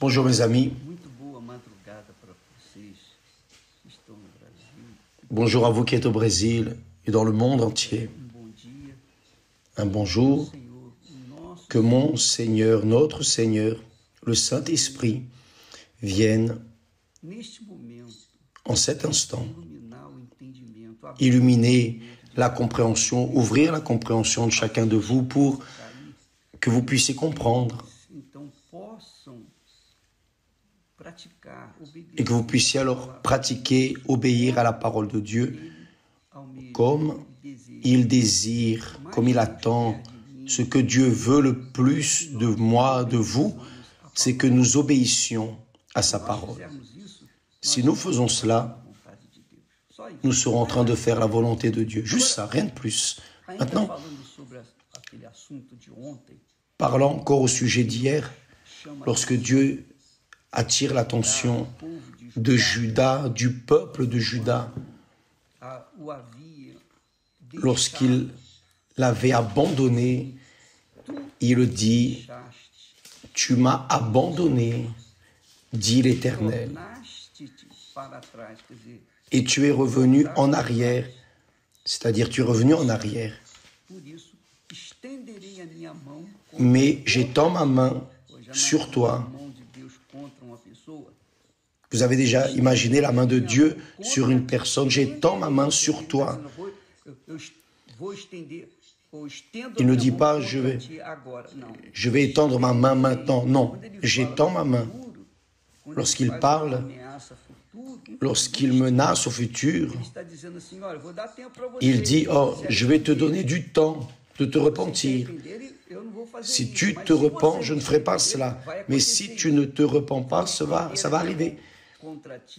Bonjour mes amis. Bonjour à vous qui êtes au Brésil et dans le monde entier. Un bonjour. Que mon Seigneur, notre Seigneur, le Saint-Esprit, vienne en cet instant illuminer la compréhension, ouvrir la compréhension de chacun de vous pour que vous puissiez comprendre et que vous puissiez alors pratiquer, obéir à la parole de Dieu comme il désire, comme il attend. Ce que Dieu veut le plus de moi, de vous, c'est que nous obéissions à sa parole. Si nous faisons cela, nous serons en train de faire la volonté de Dieu. Juste ça, rien de plus. Maintenant, parlant encore au sujet d'hier, lorsque Dieu attire l'attention de Juda, du peuple de Juda, lorsqu'il l'avait abandonné, il dit « Tu m'as abandonné, dit l'Éternel, et tu es revenu en arrière, c'est-à-dire tu es revenu en arrière. Mais j'étends ma main sur toi. » Vous avez déjà imaginé la main de Dieu sur une personne. J'étends ma main sur toi. Il ne dit pas je vais étendre ma main maintenant. Non, j'étends ma main. Lorsqu'il parle, lorsqu'il menace au futur, il dit oh, je vais te donner du temps de te repentir. Si tu te repens, je ne ferai pas cela. Mais si tu ne te repens pas, ça va arriver.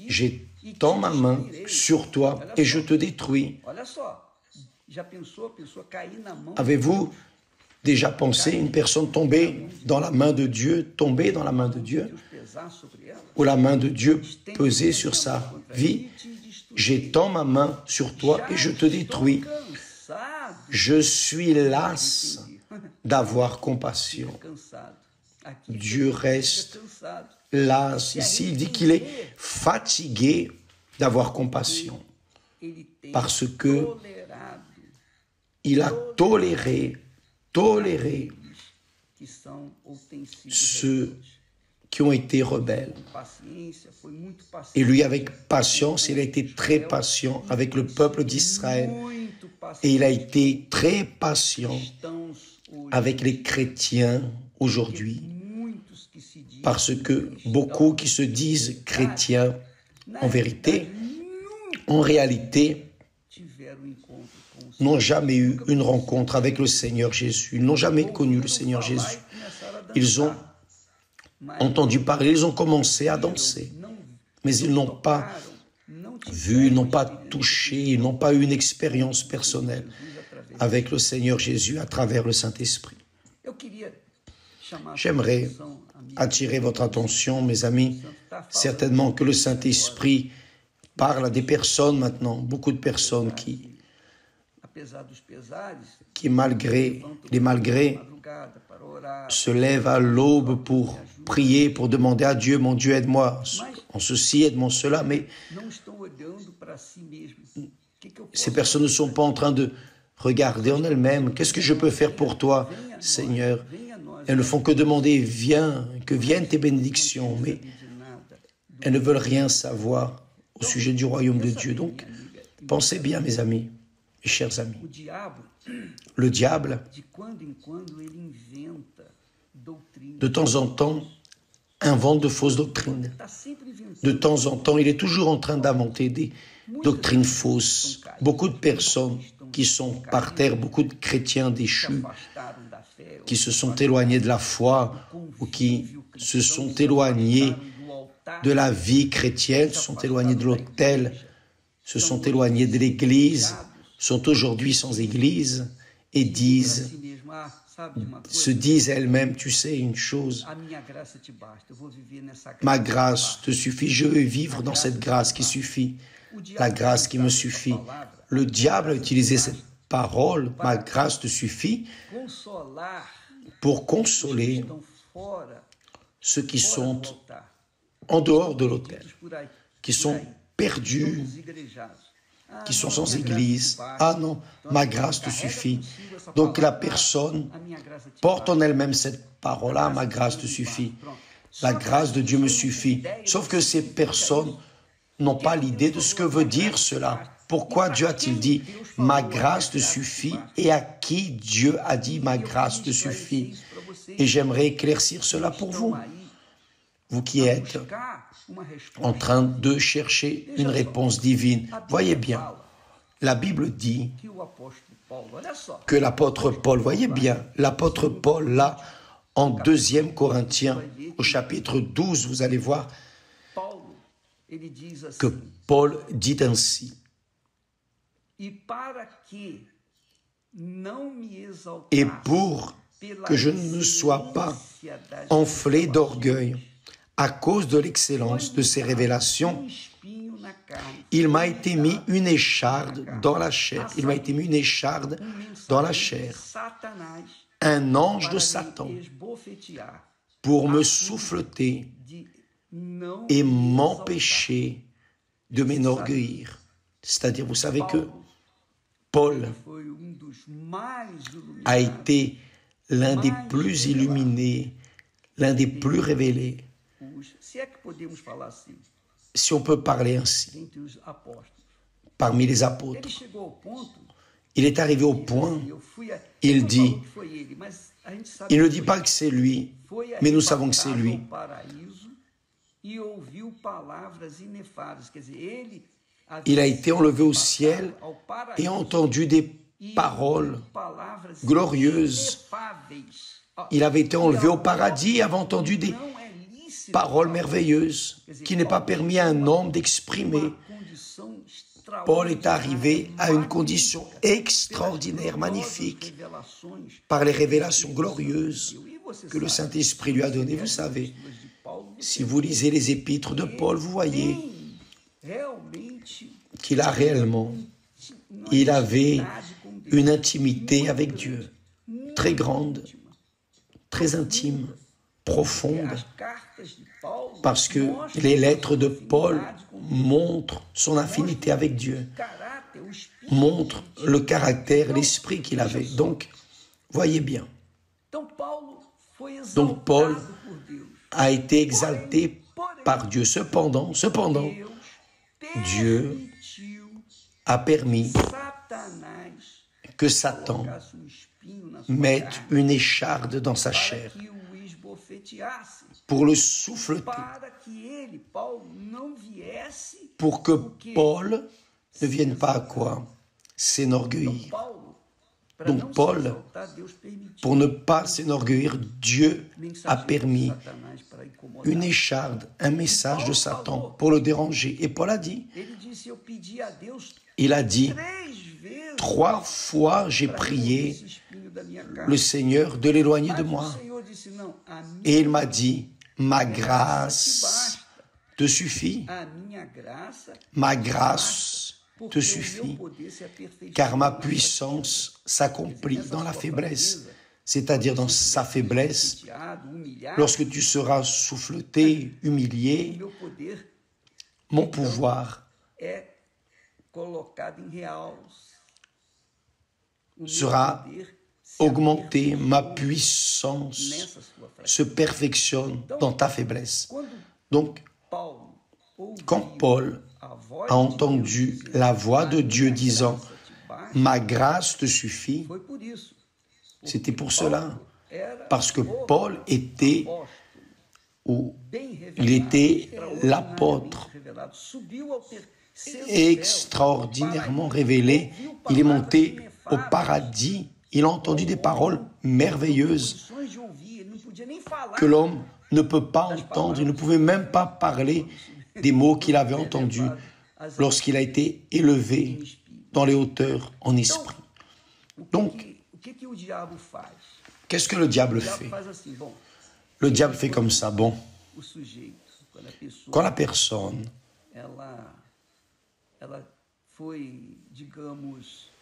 J'étends ma main sur toi et je te détruis. Avez-vous déjà pensé une personne tomber dans la main de Dieu, ou la main de Dieu peser sur sa vie? J'étends ma main sur toi et je te détruis. Je suis las d'avoir compassion. Dieu reste las. Ici, il dit qu'il est fatigué d'avoir compassion parce que il a toléré ceux qui ont été rebelles. Et lui, avec patience, il a été très patient avec le peuple d'Israël. Et il a été très patient avec les chrétiens aujourd'hui. Parce que beaucoup qui se disent chrétiens, en vérité, en réalité, n'ont jamais eu une rencontre avec le Seigneur Jésus. Ils n'ont jamais connu le Seigneur Jésus. Ils ont entendu parler, ils ont commencé à danser. Mais ils n'ont pas vu, ils n'ont pas touché, ils n'ont pas eu une expérience personnelle avec le Seigneur Jésus à travers le Saint-Esprit. J'aimerais attirer votre attention, mes amis, certainement que le Saint-Esprit parle à des personnes maintenant, beaucoup de personnes qui malgré les malgrés, se lèvent à l'aube pour prier, pour demander à Dieu, mon Dieu, aide-moi en ceci, aide-moi en cela, mais ces personnes ne sont pas en train de regarder en elles-mêmes. Qu'est-ce que je peux faire pour toi, Seigneur? Elles ne font que demander, viens, que viennent tes bénédictions, mais elles ne veulent rien savoir au sujet du royaume de Dieu. Donc, pensez bien, mes amis, mes chers amis. Le diable, de temps en temps, invente de fausses doctrines. De temps en temps, il est toujours en train d'inventer des doctrines fausses. Beaucoup de personnes qui sont par terre, beaucoup de chrétiens déchus, qui se sont éloignés de la foi ou qui se sont éloignés de la vie chrétienne, se sont éloignés de l'autel, se sont éloignés de l'Église, sont aujourd'hui sans Église et se disent elles-mêmes, tu sais une chose, ma grâce te suffit, je veux vivre dans cette grâce qui suffit, la grâce qui me suffit. Le diable a utilisé cette parole, ma grâce te suffit, pour consoler ceux qui sont en dehors de l'autel, qui sont perdus, qui sont sans église. Ah non, ma grâce te suffit. Donc la personne porte en elle-même cette parole, ah, ma grâce te suffit. La grâce de Dieu me suffit. Sauf que ces personnes n'ont pas l'idée de ce que veut dire cela. Pourquoi Dieu a-t-il dit, ma grâce te suffit, et à qui Dieu a dit, ma grâce te suffit? Et j'aimerais éclaircir cela pour vous, vous qui êtes en train de chercher une réponse divine. Voyez bien, la Bible dit que l'apôtre Paul, voyez bien, l'apôtre Paul, là, en 2 Corinthiens, au chapitre 12, vous allez voir que Paul dit ainsi. Et pour que je ne sois pas enflé d'orgueil à cause de l'excellence de ces révélations, il m'a été mis une écharde dans la chair. Il m'a été mis une écharde dans la chair. Un ange de Satan pour me souffleter et m'empêcher de m'enorgueillir. C'est-à-dire, vous savez que Paul a été l'un des plus illuminés, l'un des plus révélés, si on peut parler ainsi, parmi les apôtres. Il est arrivé au point, il dit, il ne dit pas que c'est lui, mais nous savons que c'est lui. Il a été enlevé au ciel et a entendu des paroles glorieuses. Il avait été enlevé au paradis et avait entendu des paroles merveilleuses qui n'est pas permis à un homme d'exprimer. Paul est arrivé à une condition extraordinaire, magnifique, par les révélations glorieuses que le Saint-Esprit lui a données. Vous savez, si vous lisez les épîtres de Paul, vous voyez qu'il a réellement, il avait une intimité avec Dieu, très grande, très intime, profonde, parce que les lettres de Paul montrent son affinité avec Dieu, montrent le caractère, l'esprit qu'il avait. Donc, voyez bien. Donc, Paul a été exalté par Dieu. Cependant, Dieu a permis que Satan mette une écharde dans sa chair pour le souffleter, pour que Paul ne vienne pas à quoi? S'enorgueillir. Donc Paul, pour ne pas s'enorgueillir, Dieu a permis une écharde, un message de Satan pour le déranger. Et Paul a dit, il a dit, 3 fois j'ai prié le Seigneur de l'éloigner de moi. Et il m'a dit, ma grâce te suffit. Ma grâce te suffit, car ma puissance s'accomplit dans la faiblesse. C'est-à-dire dans sa faiblesse, lorsque tu seras souffleté, humilié, mon pouvoir sera augmenté, ma puissance se perfectionne dans ta faiblesse. Donc, quand Paul a entendu la voix de Dieu disant « Ma grâce te suffit », c'était pour cela, parce que Paul était, il était l'apôtre extraordinairement révélé. Il est monté au paradis, il a entendu des paroles merveilleuses que l'homme ne peut pas entendre, il ne pouvait même pas parler des mots qu'il avait entendus lorsqu'il a été élevé dans les hauteurs en esprit. Donc, qu'est-ce que le diable fait? Le diable fait comme ça. Bon, quand la personne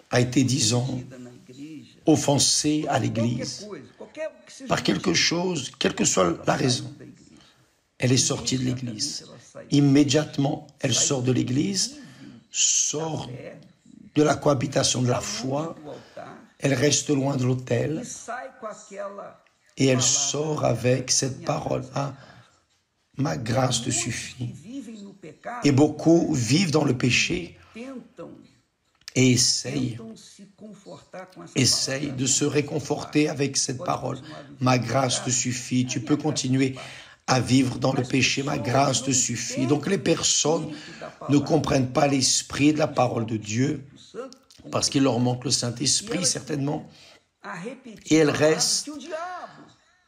a été, disons, offensée à l'Église par quelque chose, quelle que soit la raison, elle est sortie de l'église. Immédiatement, elle sort de l'église, sort de la cohabitation de la foi, elle reste loin de l'autel et elle sort avec cette parole. Ah, ma grâce te suffit. Et beaucoup vivent dans le péché et essayent de se réconforter avec cette parole. Ma grâce te suffit, tu peux continuer à vivre dans le péché, ma grâce te suffit. Donc les personnes ne comprennent pas l'esprit de la parole de Dieu, parce qu'il leur manque le Saint-Esprit certainement, et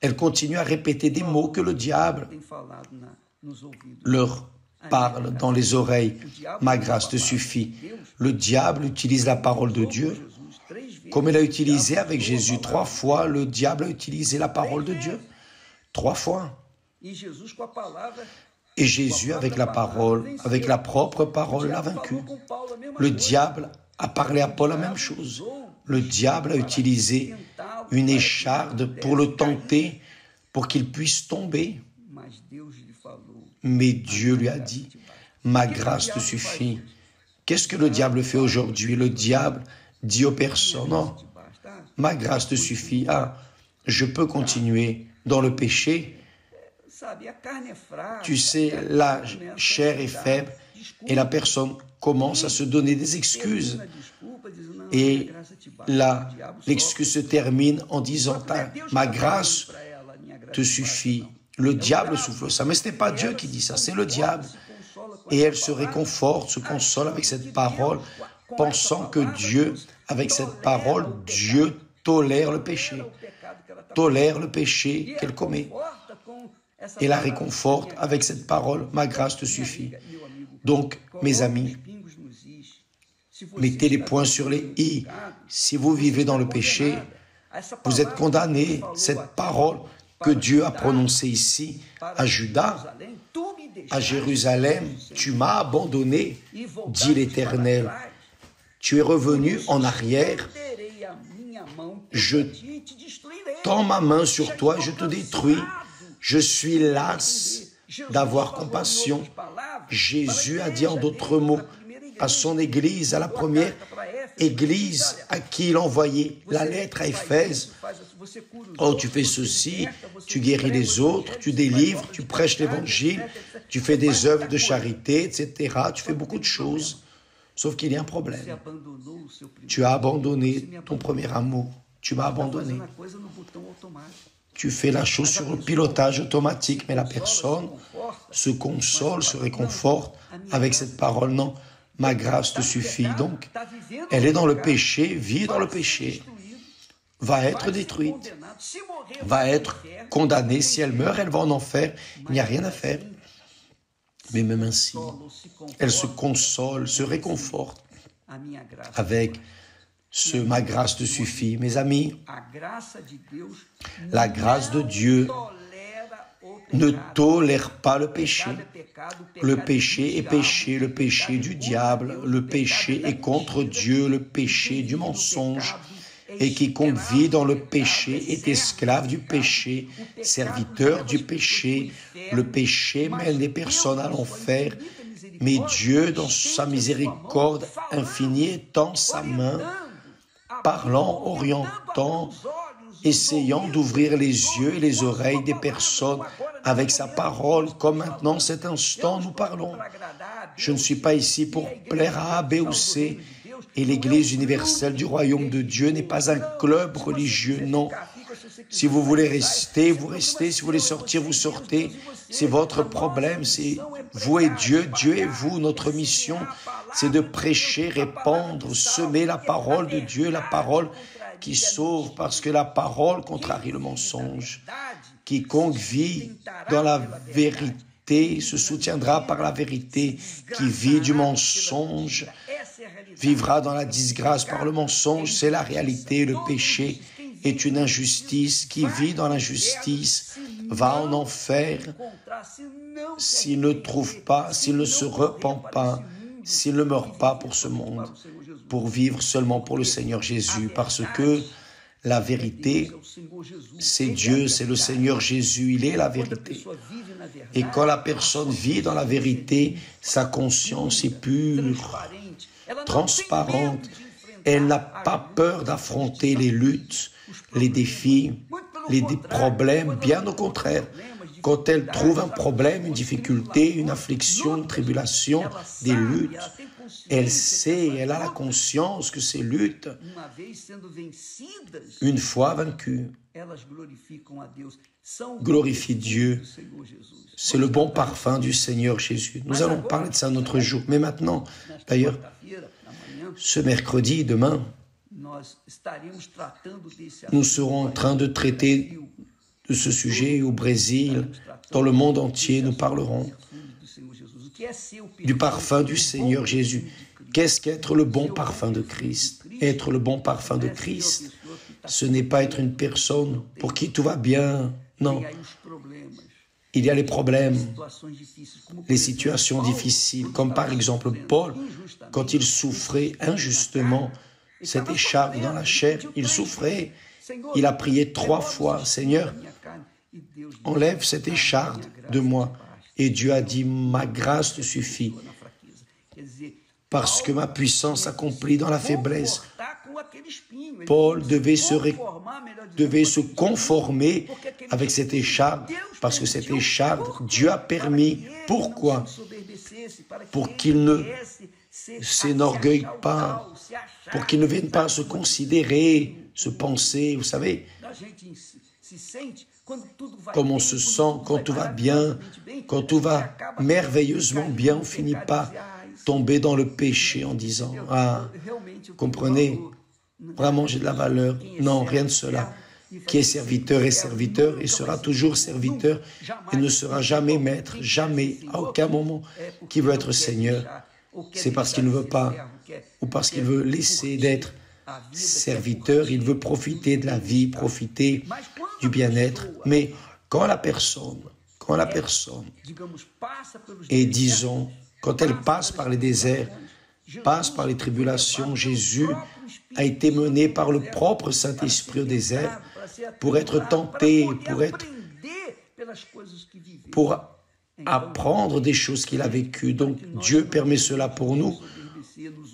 elles continuent à répéter des mots que le diable leur parle dans les oreilles. Ma grâce te suffit. Le diable utilise la parole de Dieu, comme il a utilisé avec Jésus 3 fois, le diable a utilisé la parole de Dieu 3 fois. Et Jésus, avec la parole, avec la propre parole, l'a vaincu. Le diable a parlé à Paul la même chose. Le diable a utilisé une écharde pour le tenter, pour qu'il puisse tomber. Mais Dieu lui a dit, ma grâce te suffit. Qu'est-ce que le diable fait aujourd'hui? Le diable dit aux personnes, non, ma grâce te suffit. Ah, je peux continuer dans le péché. Tu sais, la chair est faible et la personne commence à se donner des excuses. Et là, l'excuse se termine en disant, ma grâce te suffit. Le diable souffle ça, mais ce n'est pas Dieu qui dit ça, c'est le diable. Et elle se réconforte, se console avec cette parole, pensant que Dieu, avec cette parole, Dieu tolère le péché qu'elle commet. Et la réconforte avec cette parole, ma grâce te suffit. Donc, mes amis, mettez les points sur les i. Si vous vivez dans le péché, vous êtes condamnés. Cette parole que Dieu a prononcée ici à Juda, à Jérusalem, tu m'as abandonné, dit l'Éternel. Tu es revenu en arrière. Je tends ma main sur toi et je te détruis. Je suis las d'avoir compassion. Jésus a dit en d'autres mots à son église, à la première église à qui il envoyait la lettre à Éphèse. Oh, tu fais ceci, tu guéris les autres, tu délivres, tu prêches l'évangile, tu fais des œuvres de charité, etc. Tu fais beaucoup de choses, sauf qu'il y a un problème. Tu as abandonné ton premier amour. Tu m'as abandonné. Tu fais la chose sur le pilotage automatique, mais la personne se console, se réconforte avec cette parole. Non, ma grâce te suffit. Donc, elle est dans le péché, vit dans le péché, va être détruite, va être condamnée. Si elle meurt, elle va en enfer. Il n'y a rien à faire. Mais même ainsi, elle se console, se réconforte avec ma grâce te suffit. Mes amis, la grâce de Dieu ne tolère pas le péché. Le péché est péché, le péché du diable, le péché est contre Dieu, le péché du mensonge. Et quiconque vit dans le péché est esclave du péché, serviteur du péché. Le péché mène les personnes à l'enfer. Mais Dieu, dans sa miséricorde infinie, étend sa main, parlant, orientant, essayant d'ouvrir les yeux et les oreilles des personnes avec sa parole, comme maintenant, cet instant, nous parlons. Je ne suis pas ici pour plaire à A, B ou C, et l'Église universelle du royaume de Dieu n'est pas un club religieux, non. Si vous voulez rester, vous restez. Si vous voulez sortir, vous sortez. C'est votre problème, c'est vous et Dieu, Dieu et vous. Notre mission, c'est de prêcher, répandre, semer la parole de Dieu, la parole qui sauve, parce que la parole contrarie le mensonge. Quiconque vit dans la vérité se soutiendra par la vérité. Qui vit du mensonge vivra dans la disgrâce par le mensonge. C'est la réalité. Le péché est une injustice. Qui vit dans l'injustice va en enfer s'il ne trouve pas, s'il ne se repent pas, s'il ne meurt pas pour ce monde, pour vivre seulement pour le Seigneur Jésus, parce que La vérité, c'est Dieu, c'est le Seigneur Jésus, il est la vérité. Et quand la personne vit dans la vérité, sa conscience est pure, transparente. Elle n'a pas peur d'affronter les luttes, les défis, les problèmes, bien au contraire. Quand elle trouve un problème, une difficulté, une affliction, une tribulation, des luttes, elle sait, elle a la conscience que ces luttes, une fois vaincues, glorifient Dieu. C'est le bon parfum du Seigneur Jésus. Nous allons parler de ça un autre jour. Mais maintenant, d'ailleurs, ce mercredi, demain, nous serons en train de traiter de ce sujet au Brésil, dans le monde entier, nous parlerons du parfum du Seigneur Jésus. Qu'est-ce qu'être le bon parfum de Christ? Être le bon parfum de Christ, ce n'est pas être une personne pour qui tout va bien. Non. Il y a les problèmes, les situations difficiles, comme par exemple Paul, quand il souffrait injustement, cette écharpe dans la chair, il souffrait. Il a prié 3 fois, « Seigneur, enlève cette écharpe de moi. » Et Dieu a dit, « Ma grâce te suffit, parce que ma puissance s'accomplit dans la faiblesse. » Paul devait se conformer avec cette écharpe, parce que cette écharpe, Dieu a permis. Pourquoi? Pour qu'il ne s'énorgueille pas, pour qu'il ne vienne pas se considérer, se penser, vous savez, comme on se sent quand tout va bien, quand tout va merveilleusement bien, on finit par tomber dans le péché en disant, « Ah, comprenez, vraiment j'ai de la valeur. » Non, rien de cela. Qui est serviteur est serviteur et sera toujours serviteur et ne sera jamais maître, jamais, à aucun moment. Qui veut être Seigneur, c'est parce qu'il ne veut pas ou parce qu'il veut laisser d'être serviteur, il veut profiter de la vie, profiter du bien-être. Mais quand la personne, et disons, quand elle passe par les déserts, passe par les tribulations, Jésus a été mené par le propre Saint-Esprit au désert pour être tenté, pour apprendre des choses qu'il a vécues. Donc Dieu permet cela pour nous,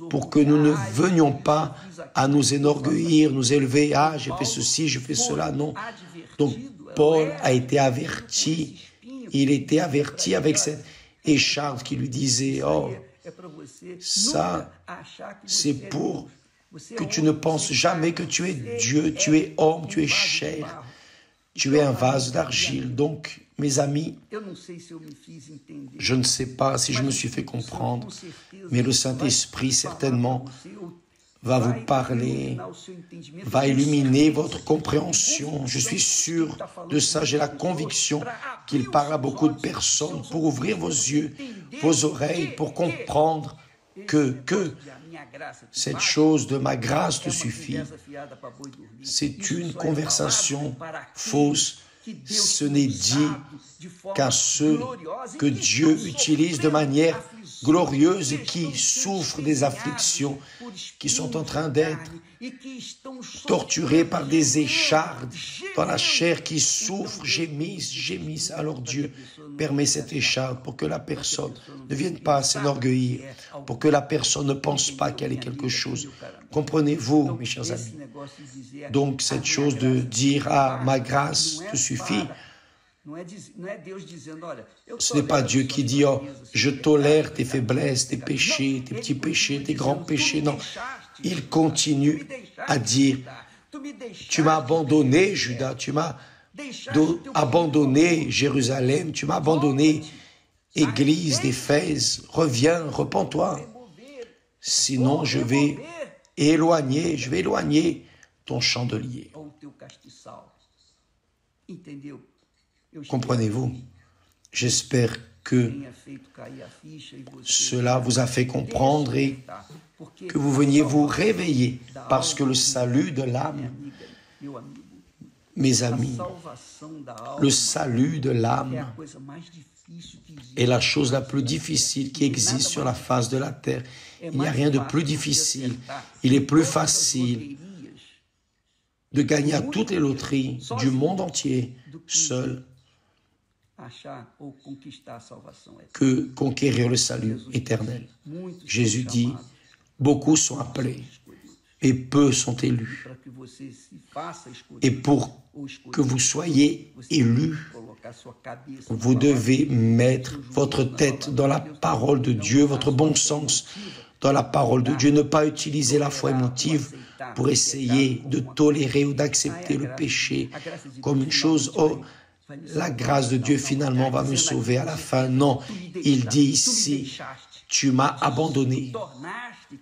pour que nous ne venions pas à nous énorgueillir, nous élever, « Ah, j'ai fait ceci, je fais cela », non. Donc Paul a été averti, il était averti avec cette écharpe qui lui disait, « Oh, ça, c'est pour que tu ne penses jamais que tu es Dieu, tu es homme, tu es chair, tu es un vase d'argile. » Donc, mes amis, je ne sais pas si je me suis fait comprendre, mais le Saint-Esprit, certainement, va vous parler, va illuminer votre compréhension. Je suis sûr de ça, j'ai la conviction qu'il parle à beaucoup de personnes pour ouvrir vos yeux, vos oreilles, pour comprendre que cette chose de ma grâce te suffit. C'est une conversation fausse. Ce n'est dit qu'à ceux que Dieu utilise de manière glorieuse et qui souffrent des afflictions, qui sont en train d'être torturés par des échardes dans la chair, qui souffrent, gémissent. Alors Dieu permet cette écharde pour que la personne ne vienne pas à s'enorgueillir, pour que la personne ne pense pas qu'elle est quelque chose. Comprenez-vous, mes chers amis? Donc cette chose de dire « Ah, ma grâce te suffit », ce n'est pas Dieu qui dit « Oh, je tolère tes faiblesses, tes péchés, tes petits péchés, tes grands péchés ». Non, il continue à dire « Tu m'as abandonné, Judas, tu m'as abandonné, Jérusalem, tu m'as abandonné, Église d'Éphèse, reviens, repens-toi, sinon je vais éloigner ton chandelier. » Comprenez-vous? J'espère que cela vous a fait comprendre et que vous veniez vous réveiller, parce que le salut de l'âme, mes amis, le salut de l'âme est la chose la plus difficile qui existe sur la face de la terre. Il n'y a rien de plus difficile, il est plus facile de gagner à toutes les loteries du monde entier, seul, que conquérir le salut éternel. Jésus dit, beaucoup sont appelés et peu sont élus. Et pour que vous soyez élus, vous devez mettre votre tête dans la parole de Dieu, votre bon sens dans la parole de Dieu, ne pas utiliser la foi émotive pour essayer de tolérer ou d'accepter le péché comme une chose. Oh, la grâce de Dieu finalement va me sauver à la fin. Non, il dit ici, tu m'as abandonné,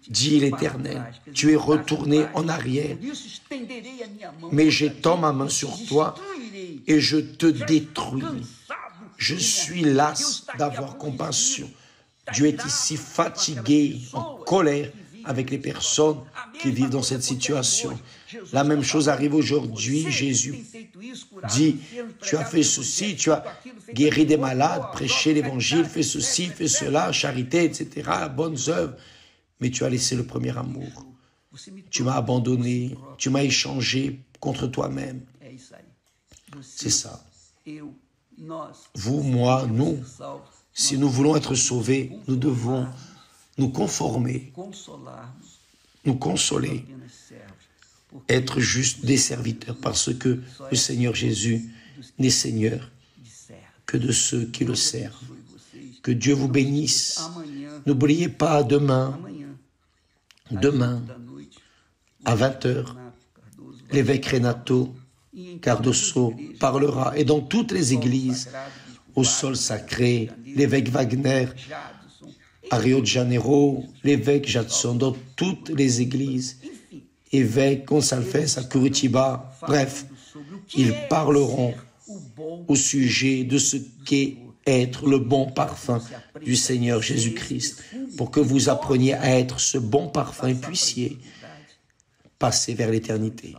dit l'Éternel, tu es retourné en arrière, mais j'étends ma main sur toi et je te détruis. Je suis las d'avoir compassion. Dieu est ici fatigué, en colère avec les personnes qui vivent dans cette situation. La même chose arrive aujourd'hui. Jésus dit, tu as fait ceci, tu as guéri des malades, prêché l'évangile, fait ceci, fait cela, charité, etc., bonnes œuvres, mais tu as laissé le premier amour. Tu m'as abandonné, tu m'as échangé contre toi-même. C'est ça. Vous, moi, nous, si nous voulons être sauvés, nous devons nous conformer, nous consoler, être juste des serviteurs, parce que le Seigneur Jésus n'est Seigneur que de ceux qui le servent. Que Dieu vous bénisse. N'oubliez pas, demain, à 20h, l'évêque Renato Cardoso parlera, et dans toutes les églises, au sol sacré, l'évêque Wagner, à Rio de Janeiro, l'évêque Jadson, dans toutes les églises, évêque Gonçalves à Curitiba, bref, ils parleront au sujet de ce qu'est être le bon parfum du Seigneur Jésus-Christ, pour que vous appreniez à être ce bon parfum et puissiez passer vers l'éternité.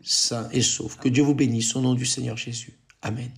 Saint et sauf. Que Dieu vous bénisse au nom du Seigneur Jésus. Amen.